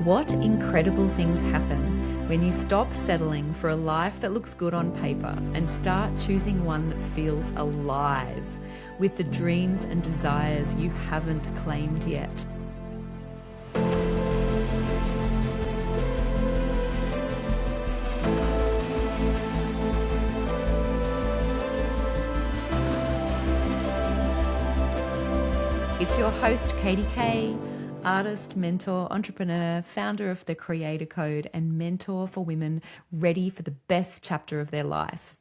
What incredible things happen when you stop settling for a life that looks good on paper and start choosing one that feels alive with the dreams and desires you haven't claimed yet. It's your host, Katie Kay, artist, mentor, entrepreneur, founder of the Creator Code, and mentor for women ready for the best chapter of their life.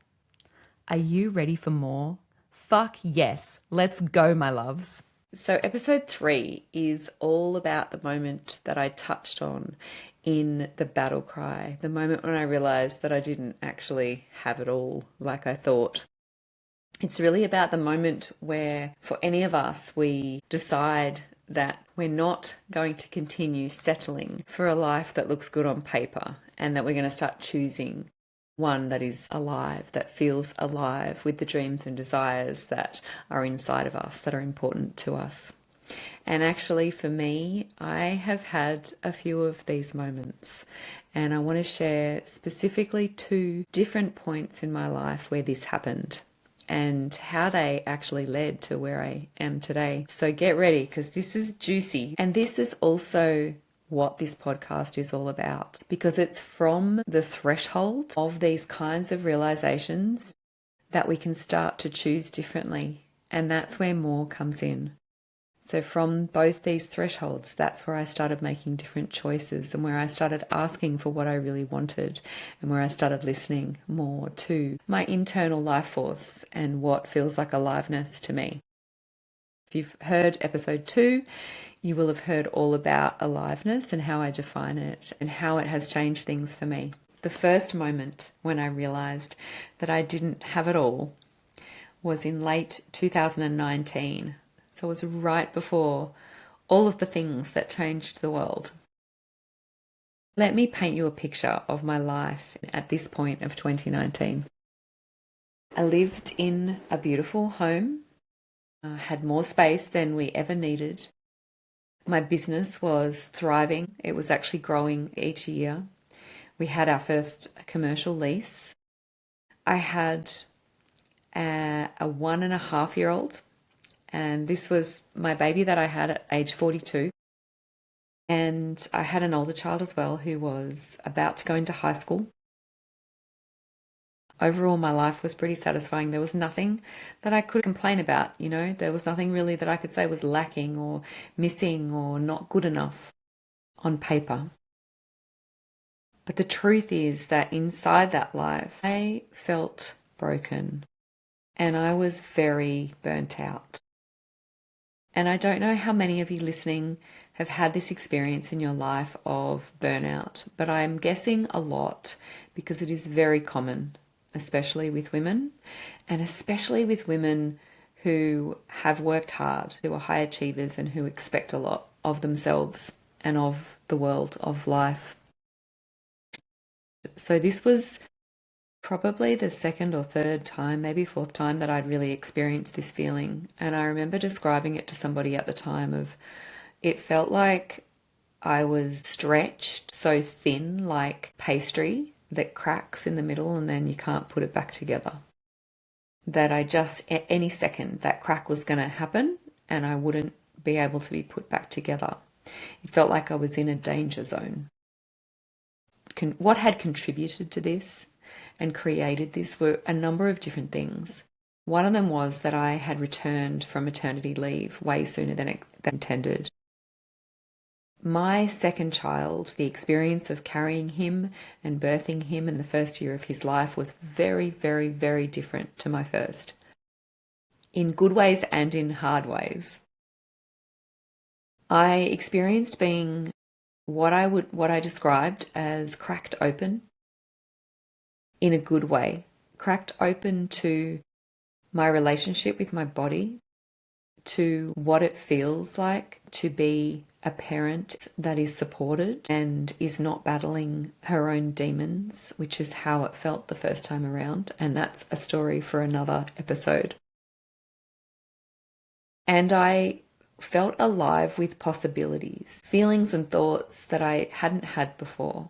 Are you ready for more? Fuck yes. Let's go, my loves. So episode 3 is all about the moment that I touched on in the battle cry, the moment when I realized that I didn't actually have it all like I thought. It's really about the moment where, for any of us, we decide that we're not going to continue settling for a life that looks good on paper, and that we're going to start choosing one that is alive, that feels alive with the dreams and desires that are inside of us, that are important to us. And actually, for me, I have had a few of these moments, and I want to share specifically 2 different points in my life where this happened and how they actually led to where I am today. So get ready, because this is juicy. And this is also what this podcast is all about, because it's from the threshold of these kinds of realizations that we can start to choose differently. And that's where more comes in. So from both these thresholds, that's where I started making different choices, and where I started asking for what I really wanted, and where I started listening more to my internal life force and what feels like aliveness to me. If you've heard episode 2, you will have heard all about aliveness and how I define it and how it has changed things for me. The first moment when I realized that I didn't have it all was in late 2019. So it was right before all of the things that changed the world. Let me paint you a picture of my life at this point of 2019. I lived in a beautiful home, had more space than we ever needed. My business was thriving. It was actually growing each year. We had our first commercial lease. I had a 1.5-year-old. And this was my baby that I had at age 42. And I had an older child as well who was about to go into high school. Overall, my life was pretty satisfying. There was nothing that I could complain about, There was nothing really that I could say was lacking or missing or not good enough on paper. But the truth is that inside that life, I felt broken and I was very burnt out. And I don't know how many of you listening have had this experience in your life of burnout, but I'm guessing a lot, because it is very common, especially with women, and especially with women who have worked hard, who are high achievers, and who expect a lot of themselves and of the world, of life. So this was probably the 2nd or 3rd time, maybe 4th time that I'd really experienced this feeling. And I remember describing it to somebody at the time of, it felt like I was stretched so thin, like pastry that cracks in the middle and then you can't put it back together. That I just, at any second, that crack was going to happen and I wouldn't be able to be put back together. It felt like I was in a danger zone. What had contributed to this and created this were a number of different things. One of them was that I had returned from maternity leave way sooner than intended. My second child, the experience of carrying him and birthing him in the first year of his life, was very, very, very different to my first, in good ways and in hard ways. I experienced being what I described as cracked open, in a good way, cracked open to my relationship with my body, to what it feels like to be a parent that is supported and is not battling her own demons, which is how it felt the first time around. And that's a story for another episode. And I felt alive with possibilities, feelings and thoughts that I hadn't had before.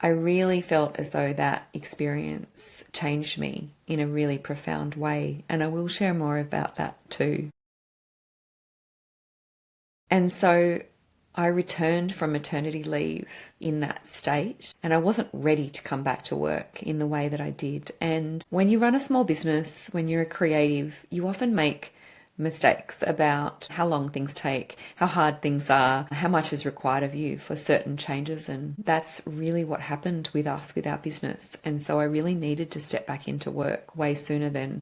I really felt as though that experience changed me in a really profound way, and I will share more about that too. And so I returned from maternity leave in that state, and I wasn't ready to come back to work in the way that I did. And when you run a small business, when you're a creative, you often make mistakes about how long things take, how hard things are, how much is required of you for certain changes. And that's really what happened with us, with our business. And so I really needed to step back into work way sooner than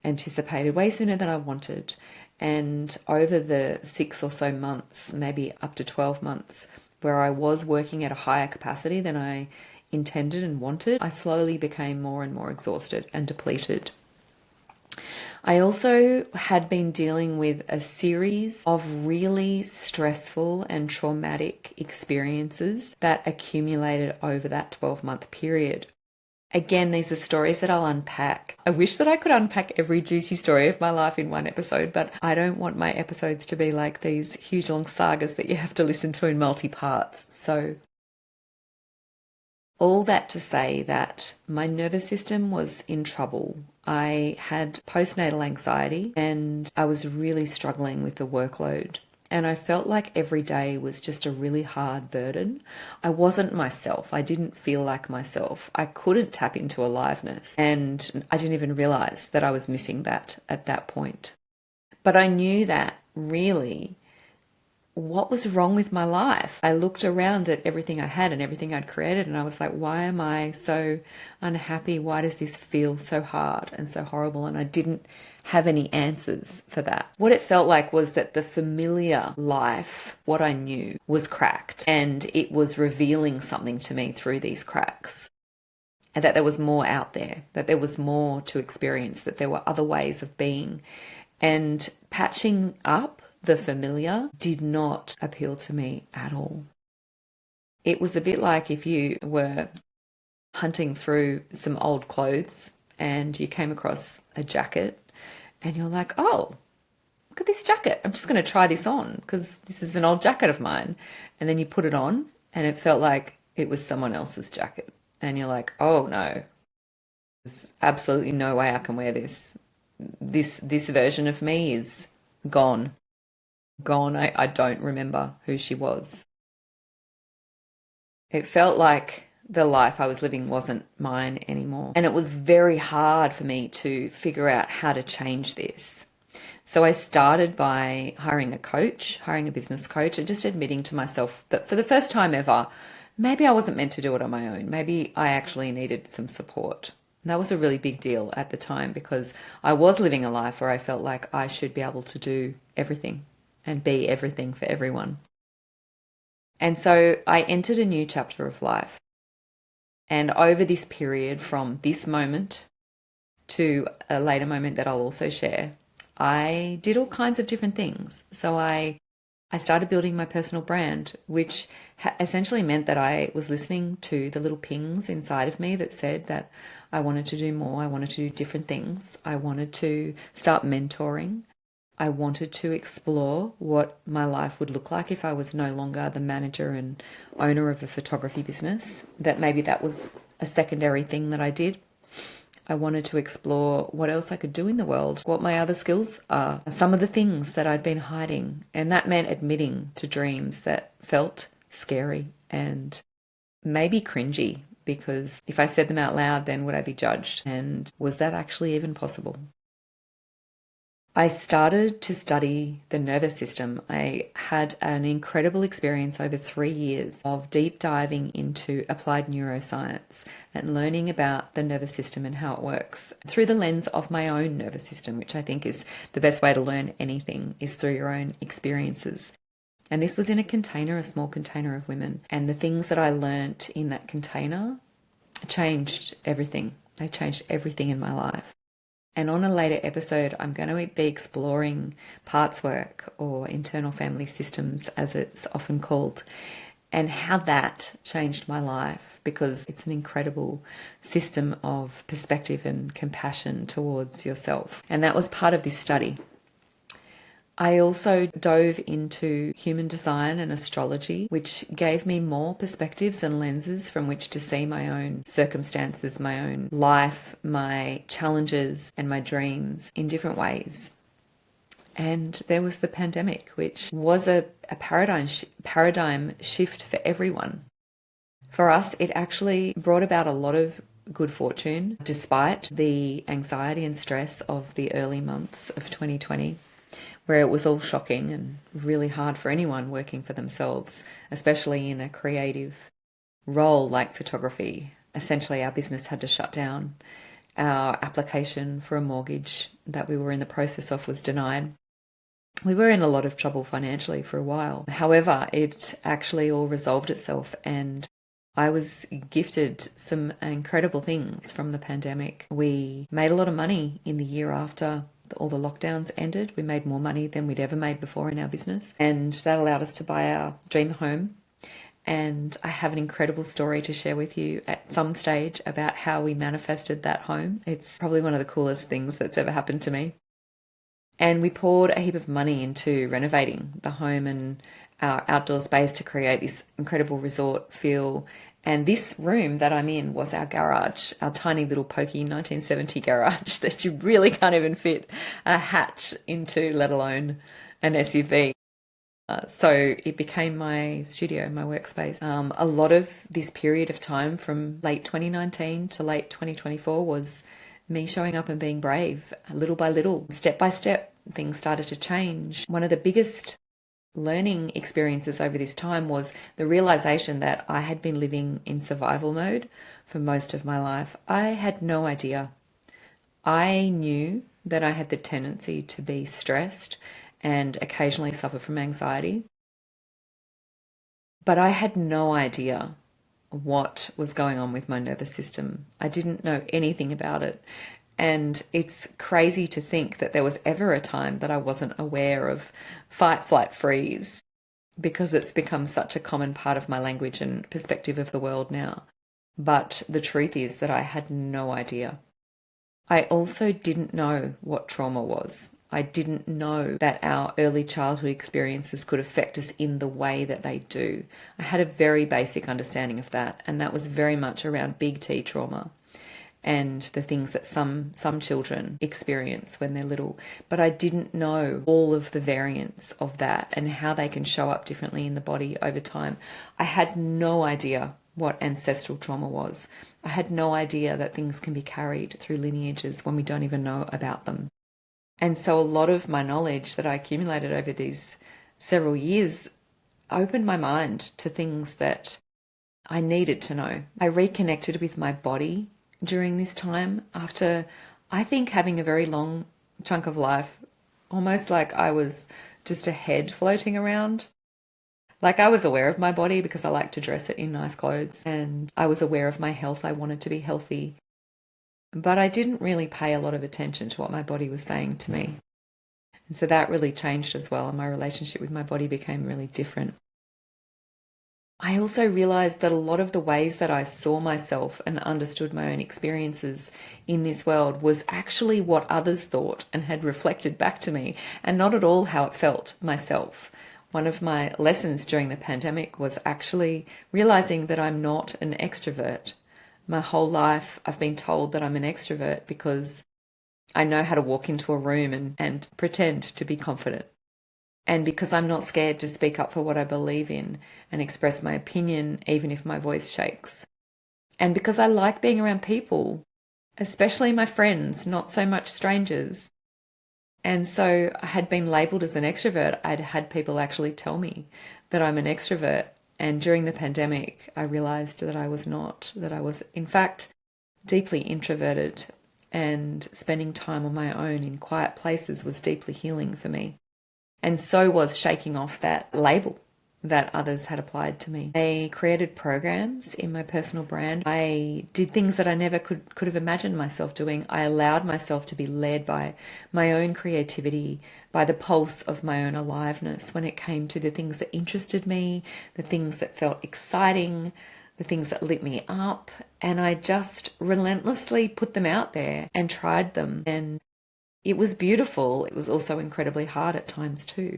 anticipated, way sooner than I wanted. And over the 6 or so months, maybe up to 12 months, where I was working at a higher capacity than I intended and wanted, I slowly became more and more exhausted and depleted. I also had been dealing with a series of really stressful and traumatic experiences that accumulated over that 12-month period. Again, these are stories that I'll unpack. I wish that I could unpack every juicy story of my life in one episode, but I don't want my episodes to be like these huge long sagas that you have to listen to in multi-parts. So all that to say that my nervous system was in trouble. I had postnatal anxiety and I was really struggling with the workload. And I felt like every day was just a really hard burden. I wasn't myself. I didn't feel like myself. I couldn't tap into aliveness. And I didn't even realize that I was missing that at that point. But I knew that really what was wrong with my life? I looked around at everything I had and everything I'd created and I was like, why am I so unhappy? Why does this feel so hard and so horrible? And I didn't have any answers for that. What it felt like was that the familiar life, what I knew, was cracked, and it was revealing something to me through these cracks. And that there was more out there, that there was more to experience, that there were other ways of being. And patching up the familiar did not appeal to me at all. It was a bit like if you were hunting through some old clothes and you came across a jacket and you're like, oh, look at this jacket. I'm just going to try this on because this is an old jacket of mine. And then you put it on and it felt like it was someone else's jacket. And you're like, oh no, there's absolutely no way I can wear this. This version of me is gone. I don't remember who she was. It felt like the life I was living wasn't mine anymore. And it was very hard for me to figure out how to change this. So I started by hiring a business coach, and just admitting to myself that for the first time ever, maybe I wasn't meant to do it on my own. Maybe I actually needed some support. And that was a really big deal at the time because I was living a life where I felt like I should be able to do everything and be everything for everyone. And so I entered a new chapter of life. And over this period, from this moment to a later moment that I'll also share, I did all kinds of different things. So I started building my personal brand, which essentially meant that I was listening to the little pings inside of me that said that I wanted to do more, I wanted to do different things, I wanted to start mentoring. I wanted to explore what my life would look like if I was no longer the manager and owner of a photography business, that maybe that was a secondary thing that I did. I wanted to explore what else I could do in the world, what my other skills are, some of the things that I'd been hiding. And that meant admitting to dreams that felt scary and maybe cringy, because if I said them out loud, then would I be judged? And was that actually even possible? I started to study the nervous system. I had an incredible experience over 3 years of deep diving into applied neuroscience and learning about the nervous system and how it works through the lens of my own nervous system, which I think is the best way to learn anything, is through your own experiences. And this was in a small container of women. And the things that I learnt in that container changed everything. They changed everything in my life. And on a later episode, I'm going to be exploring parts work, or internal family systems as it's often called, and how that changed my life, because it's an incredible system of perspective and compassion towards yourself. And that was part of this study. I also dove into human design and astrology, which gave me more perspectives and lenses from which to see my own circumstances, my own life, my challenges, and my dreams in different ways. And there was the pandemic, which was a paradigm shift for everyone. For us, it actually brought about a lot of good fortune, despite the anxiety and stress of the early months of 2020, where it was all shocking and really hard for anyone working for themselves, especially in a creative role like photography. Essentially, our business had to shut down. Our application for a mortgage that we were in the process of was denied. We were in a lot of trouble financially for a while. However, it actually all resolved itself, and I was gifted some incredible things from the pandemic. We made a lot of money in the year after all the lockdowns ended. We made more money than we'd ever made before in our business, and that allowed us to buy our dream home. And I have an incredible story to share with you at some stage about how we manifested that home. It's probably one of the coolest things that's ever happened to me. And we poured a heap of money into renovating the home and our outdoor space to create this incredible resort feel. And this room that I'm in was our garage, our tiny little pokey 1970 garage that you really can't even fit a hatch into, let alone an SUV. So it became my studio, my workspace. A lot of this period of time from late 2019 to late 2024 was me showing up and being brave, little by little, step by step. Things started to change. One of the biggest learning experiences over this time was the realization that I had been living in survival mode for most of my life. I had no idea. I knew that I had the tendency to be stressed and occasionally suffer from anxiety, but I had no idea what was going on with my nervous system. I didn't know anything about it. And it's crazy to think that there was ever a time that I wasn't aware of fight, flight, freeze, because it's become such a common part of my language and perspective of the world now. But the truth is that I had no idea. I also didn't know what trauma was. I didn't know that our early childhood experiences could affect us in the way that they do. I had a very basic understanding of that, and that was very much around big T trauma and the things that some children experience when they're little. But I didn't know all of the variants of that and how they can show up differently in the body over time. I had no idea what ancestral trauma was. I had no idea that things can be carried through lineages when we don't even know about them. And so a lot of my knowledge that I accumulated over these several years opened my mind to things that I needed to know. I reconnected with my body during this time after, I think, having a very long chunk of life, almost like I was just a head floating around. Like, I was aware of my body because I like to dress it in nice clothes, and I was aware of my health. I wanted to be healthy. But I didn't really pay a lot of attention to what my body was saying to me. And so that really changed as well, and my relationship with my body became really different. I also realized that a lot of the ways that I saw myself and understood my own experiences in this world was actually what others thought and had reflected back to me, and not at all how it felt myself. One of my lessons during the pandemic was actually realizing that I'm not an extrovert. My whole life I've been told that I'm an extrovert because I know how to walk into a room and pretend to be confident. And because I'm not scared to speak up for what I believe in and express my opinion, even if my voice shakes. And because I like being around people, especially my friends, not so much strangers. And so I had been labelled as an extrovert. I'd had people actually tell me that I'm an extrovert. And during the pandemic, I realised that I was not, that I was, in fact, deeply introverted, and spending time on my own in quiet places was deeply healing for me. And so was shaking off that label that others had applied to me. I created programs in my personal brand. I did things that I never could have imagined myself doing. I allowed myself to be led by my own creativity, by the pulse of my own aliveness when it came to the things that interested me, the things that felt exciting, the things that lit me up. And I just relentlessly put them out there and tried them. And It was beautiful. It was also incredibly hard at times too.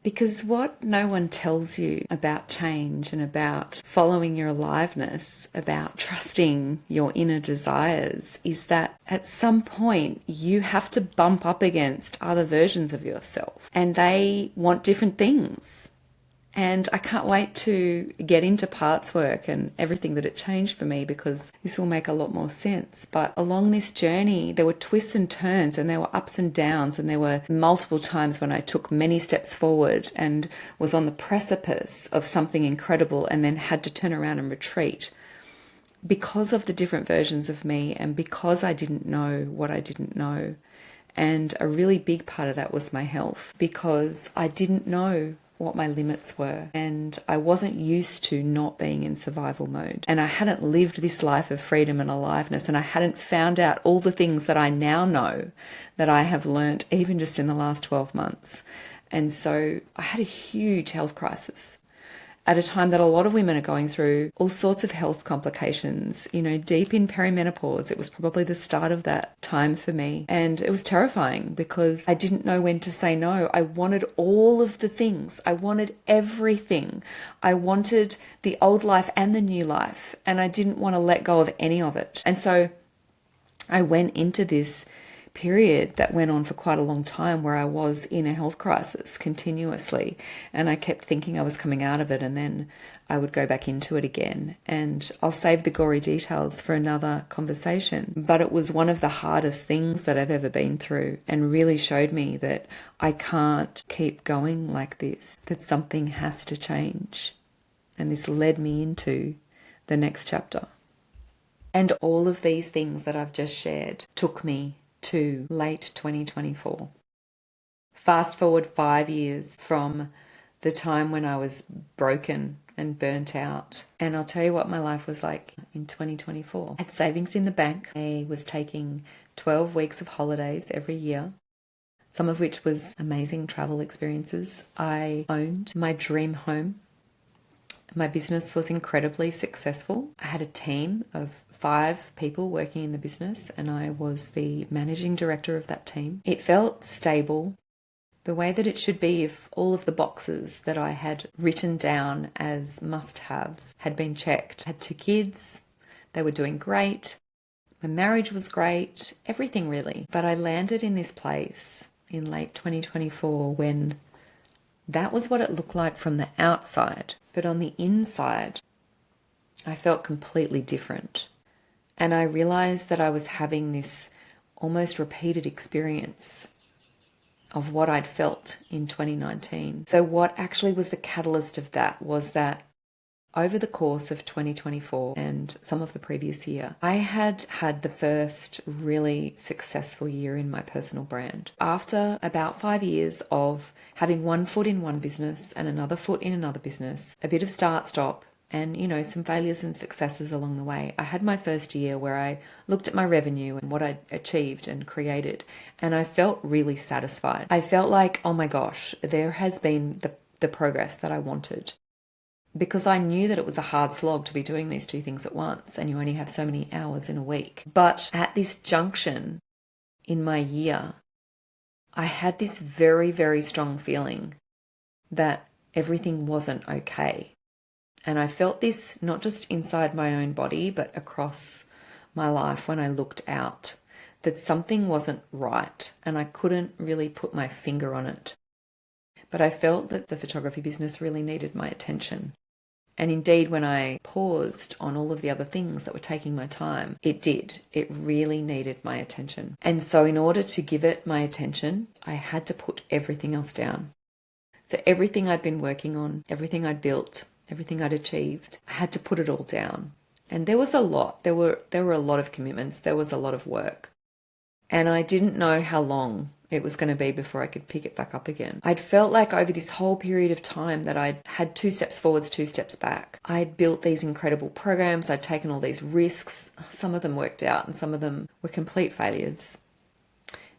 Because what no one tells you about change and about following your aliveness, about trusting your inner desires, is that at some point you have to bump up against other versions of yourself and they want different things. And I can't wait to get into parts work and everything that it changed for me, because this will make a lot more sense. But along this journey, there were twists and turns and there were ups and downs, and there were multiple times when I took many steps forward and was on the precipice of something incredible and then had to turn around and retreat because of the different versions of me and because I didn't know what I didn't know. And a really big part of that was my health, because I didn't know what my limits were, and I wasn't used to not being in survival mode, and I hadn't lived this life of freedom and aliveness, and I hadn't found out all the things that I now know that I have learnt even just in the last 12 months. And so I had a huge health crisis at a time that a lot of women are going through all sorts of health complications, deep in perimenopause. It was probably the start of that time for me. And it was terrifying because I didn't know when to say no. I wanted all of the things. I wanted everything. I wanted the old life and the new life, and I didn't want to let go of any of it. And so I went into this period that went on for quite a long time where I was in a health crisis continuously, and I kept thinking I was coming out of it, and then I would go back into it again. And I'll save the gory details for another conversation, but it was one of the hardest things that I've ever been through, and really showed me that I can't keep going like this, that something has to change. And this led me into the next chapter. And all of these things that I've just shared took me to late 2024. Fast forward 5 years from the time when I was broken and burnt out. And I'll tell you what my life was like in 2024. I had savings in the bank. I was taking 12 weeks of holidays every year, some of which was amazing travel experiences. I owned my dream home. My business was incredibly successful. I had a team of 5 people working in the business, and I was the managing director of that team. It felt stable, the way that it should be if all of the boxes that I had written down as must-haves had been checked. I had 2 kids. They were doing great. My marriage was great. Everything really. But I landed in this place in late 2024 when that was what it looked like from the outside. But on the inside, I felt completely different. And I realized that I was having this almost repeated experience of what I'd felt in 2019. So what actually was the catalyst of that was that over the course of 2024 and some of the previous year, I had had the first really successful year in my personal brand. After about 5 years of having one foot in one business and another foot in another business, a bit of start-stop, and, some failures and successes along the way, I had my first year where I looked at my revenue and what I'd achieved and created, and I felt really satisfied. I felt like, oh my gosh, there has been the progress that I wanted. Because I knew that it was a hard slog to be doing these 2 things at once, and you only have so many hours in a week. But at this junction in my year, I had this very, very strong feeling that everything wasn't okay. And I felt this not just inside my own body, but across my life when I looked out, that something wasn't right, and I couldn't really put my finger on it. But I felt that the photography business really needed my attention. And indeed, when I paused on all of the other things that were taking my time, it did. It really needed my attention. And so in order to give it my attention, I had to put everything else down. So everything I'd been working on, everything I'd built, everything I'd achieved, I had to put it all down. And there was a lot. There were a lot of commitments. There was a lot of work. And I didn't know how long it was going to be before I could pick it back up again. I'd felt like over this whole period of time that I'd had 2 steps forwards, 2 steps back. I'd built these incredible programs. I'd taken all these risks. Some of them worked out and some of them were complete failures.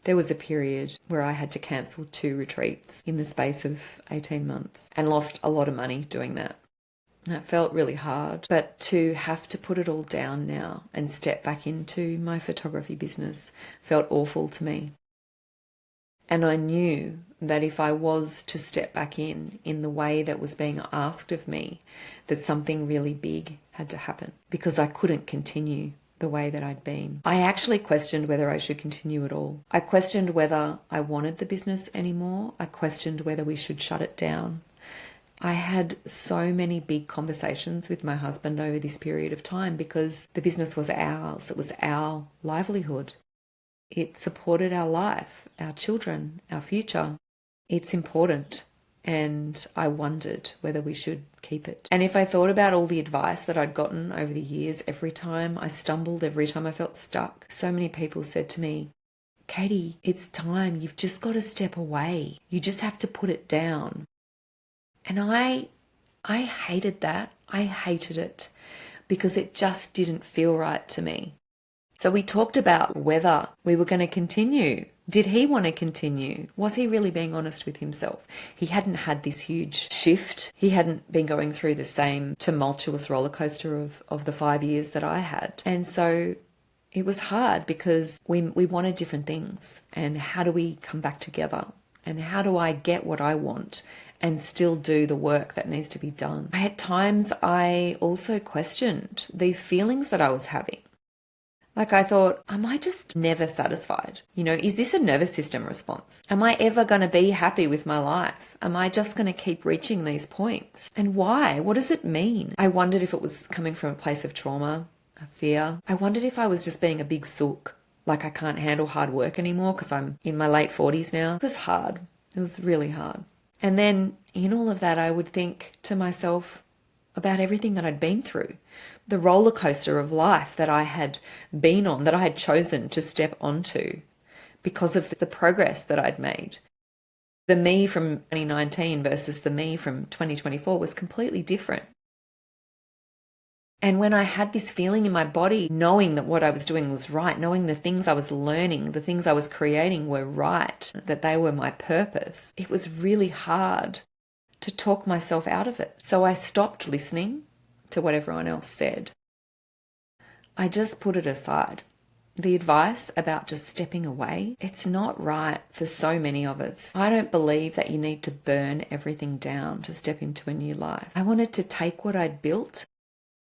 There was a period where I had to cancel 2 retreats in the space of 18 months and lost a lot of money doing that. That felt really hard, but to have to put it all down now and step back into my photography business felt awful to me. And I knew that if I was to step back in the way that was being asked of me, that something really big had to happen because I couldn't continue the way that I'd been. I actually questioned whether I should continue at all. I questioned whether I wanted the business anymore. I questioned whether we should shut it down. I had so many big conversations with my husband over this period of time because the business was ours. It was our livelihood. It supported our life, our children, our future. It's important. And I wondered whether we should keep it. And if I thought about all the advice that I'd gotten over the years, every time I stumbled, every time I felt stuck, so many people said to me, Katie, it's time. You've just got to step away. You just have to put it down. And I hated that. I hated it because it just didn't feel right to me. So we talked about whether we were going to continue. Did he want to continue? Was he really being honest with himself? He hadn't had this huge shift. He hadn't been going through the same tumultuous roller coaster of the 5 years that I had. And so it was hard because we wanted different things. And how do we come back together? And how do I get what I want and still do the work that needs to be done? At times I also questioned these feelings that I was having. Like I thought, am I just never satisfied? Is this a nervous system response? Am I ever going to be happy with my life? Am I just going to keep reaching these points? And why? What does it mean? I wondered if it was coming from a place of trauma, a fear. I wondered if I was just being a big sook, like I can't handle hard work anymore because I'm in my late 40s now. It was hard. It was really hard. And then in all of that, I would think to myself about everything that I'd been through. The roller coaster of life that I had been on, that I had chosen to step onto because of the progress that I'd made. The me from 2019 versus the me from 2024 was completely different. And when I had this feeling in my body, knowing that what I was doing was right, knowing the things I was learning, the things I was creating were right, that they were my purpose, it was really hard to talk myself out of it. So I stopped listening to what everyone else said. I just put it aside. The advice about just stepping away, it's not right for so many of us. I don't believe that you need to burn everything down to step into a new life. I wanted to take what I'd built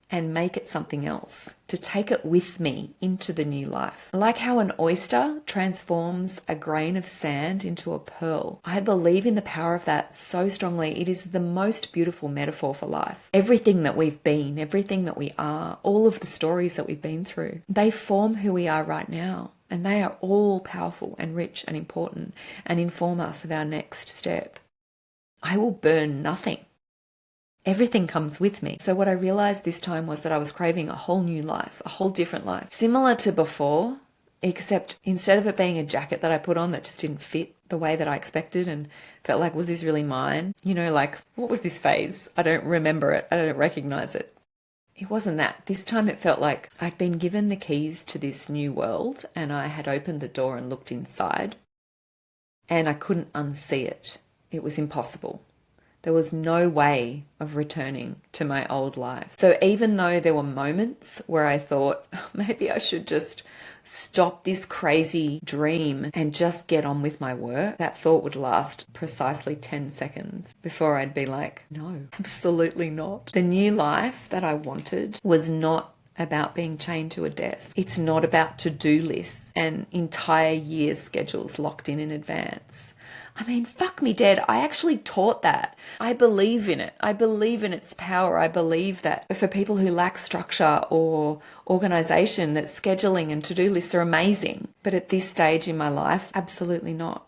and make it something else, to take it with me into the new life. Like how an oyster transforms a grain of sand into a pearl. I believe in the power of that so strongly. It is the most beautiful metaphor for life. Everything that we've been, everything that we are, all of the stories that we've been through, they form who we are right now. And they are all powerful and rich and important and inform us of our next step. I will burn nothing. Everything comes with me. So what I realized this time was that I was craving a whole new life, a whole different life. Similar to before, except instead of it being a jacket that I put on that just didn't fit the way that I expected and felt like, was this really mine? Like, what was this phase? I don't remember it. I don't recognize it. It wasn't that. This time it felt like I'd been given the keys to this new world and I had opened the door and looked inside and I couldn't unsee it. It was impossible. There was no way of returning to my old life. So even though there were moments where I thought, maybe I should just stop this crazy dream and just get on with my work, that thought would last precisely 10 seconds before I'd be like, no, absolutely not. The new life that I wanted was not about being chained to a desk. It's not about to-do lists and entire year schedules locked in advance. I mean, fuck me dead. I actually taught that. I believe in it. I believe in its power. I believe that for people who lack structure or organization, that scheduling and to-do lists are amazing. But at this stage in my life, absolutely not.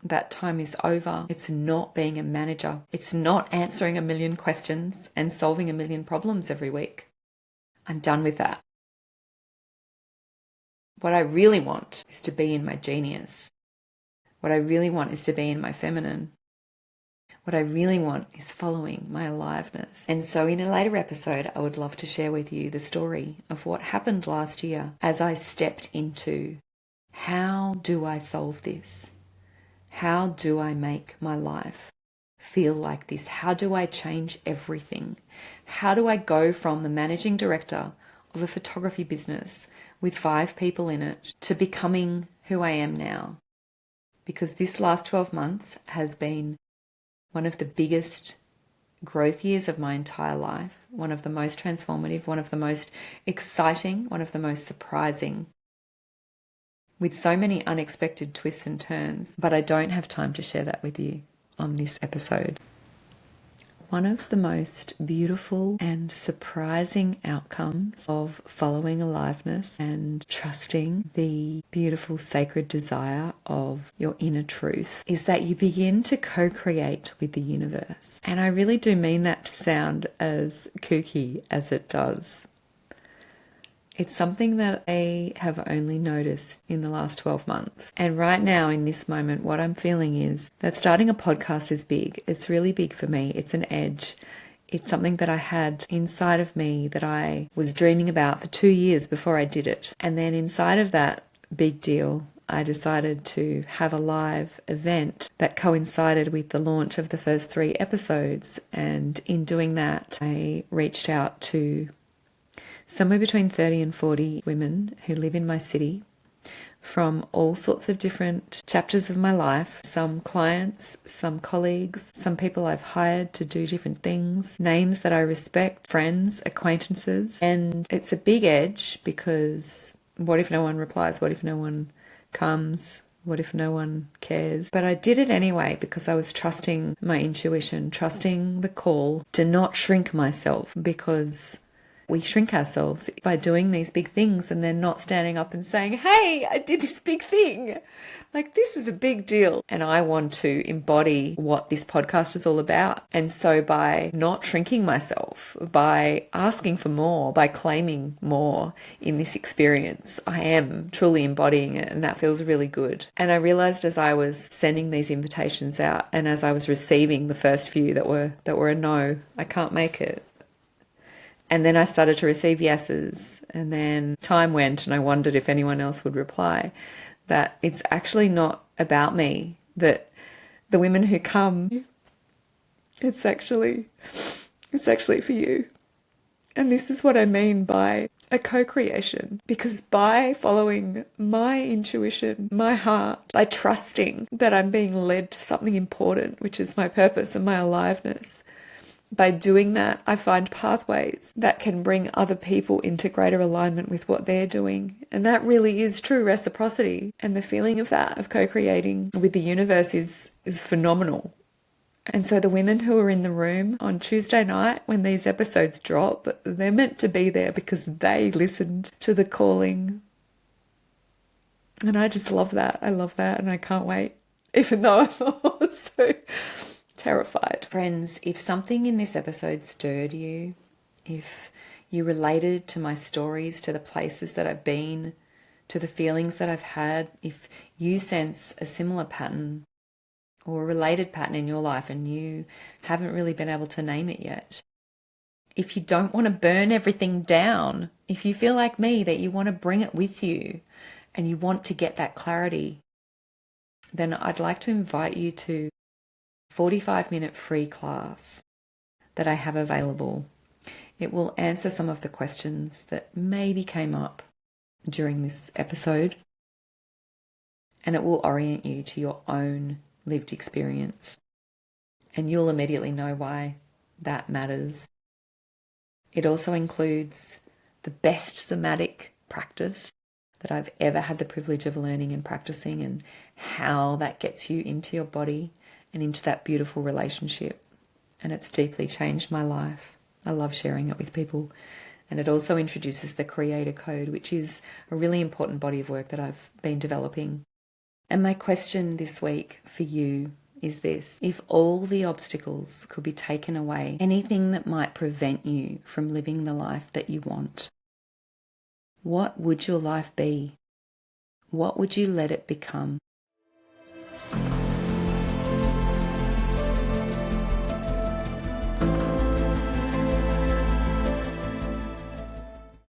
That time is over. It's not being a manager. It's not answering a million questions and solving a million problems every week. I'm done with that. What I really want is to be in my genius. What I really want is to be in my feminine. What I really want is following my aliveness. And so in a later episode, I would love to share with you the story of what happened last year as I stepped into how do I solve this? How do I make my life feel like this? How do I change everything? How do I go from the managing director of a photography business with 5 people in it to becoming who I am now? because this last 12 months has been one of the biggest growth years of my entire life, one of the most transformative, one of the most exciting, one of the most surprising, with so many unexpected twists and turns. But I don't have time to share that with you on this episode. One of the most beautiful and surprising outcomes of following aliveness and trusting the beautiful sacred desire of your inner truth is that you begin to co-create with the universe. And I really do mean that to sound as kooky as it does. It's something that I have only noticed in the last 12 months. And right now in this moment, what I'm feeling is that starting a podcast is big. It's really big for me. It's an edge. It's something that I had inside of me that I was dreaming about for 2 years before I did it. And then inside of that big deal, I decided to have a live event that coincided with the launch of the first 3 episodes. And in doing that, I reached out to somewhere between 30 and 40 women who live in my city from all sorts of different chapters of my life, some clients, some colleagues, some people I've hired to do different things, names that I respect, friends, acquaintances. And it's a big edge because what if no one replies? What if no one comes? What if no one cares? But I did it anyway because I was trusting my intuition, trusting the call to not shrink myself, because we shrink ourselves by doing these big things and then not standing up and saying, hey, I did this big thing. Like, this is a big deal. And I want to embody what this podcast is all about. And so by not shrinking myself, by asking for more, by claiming more in this experience, I am truly embodying it. And that feels really good. And I realized as I was sending these invitations out and as I was receiving the first few that were a no, I can't make it. And then I started to receive yeses, and then time went and I wondered if anyone else would reply, that it's actually not about me, that the women who come, it's actually for you. And this is what I mean by a co-creation, because by following my intuition, my heart, by trusting that I'm being led to something important, which is my purpose and my aliveness, by doing that, I find pathways that can bring other people into greater alignment with what they're doing. And that really is true reciprocity. And the feeling of that, of co-creating with the universe is phenomenal. And so the women who are in the room on Tuesday night when these episodes drop, they're meant to be there because they listened to the calling. And I just love that. I love that. And I can't wait, even though I'm also terrified. Friends, if something in this episode stirred you, if you related to my stories, to the places that I've been, to the feelings that I've had, if you sense a similar pattern or a related pattern in your life and you haven't really been able to name it yet, if you don't want to burn everything down, if you feel like me that you want to bring it with you and you want to get that clarity, then I'd like to invite you to 45-minute free class that I have available. It will answer some of the questions that maybe came up during this episode, and it will orient you to your own lived experience. And you'll immediately know why that matters. It also includes the best somatic practice that I've ever had the privilege of learning and practicing, and how that gets you into your body and into that beautiful relationship. And it's deeply changed my life. I love sharing it with people. And it also introduces the Creator Code, which is a really important body of work that I've been developing. And my question this week for you is this: if all the obstacles could be taken away, anything that might prevent you from living the life that you want, what would your life be? What would you let it become?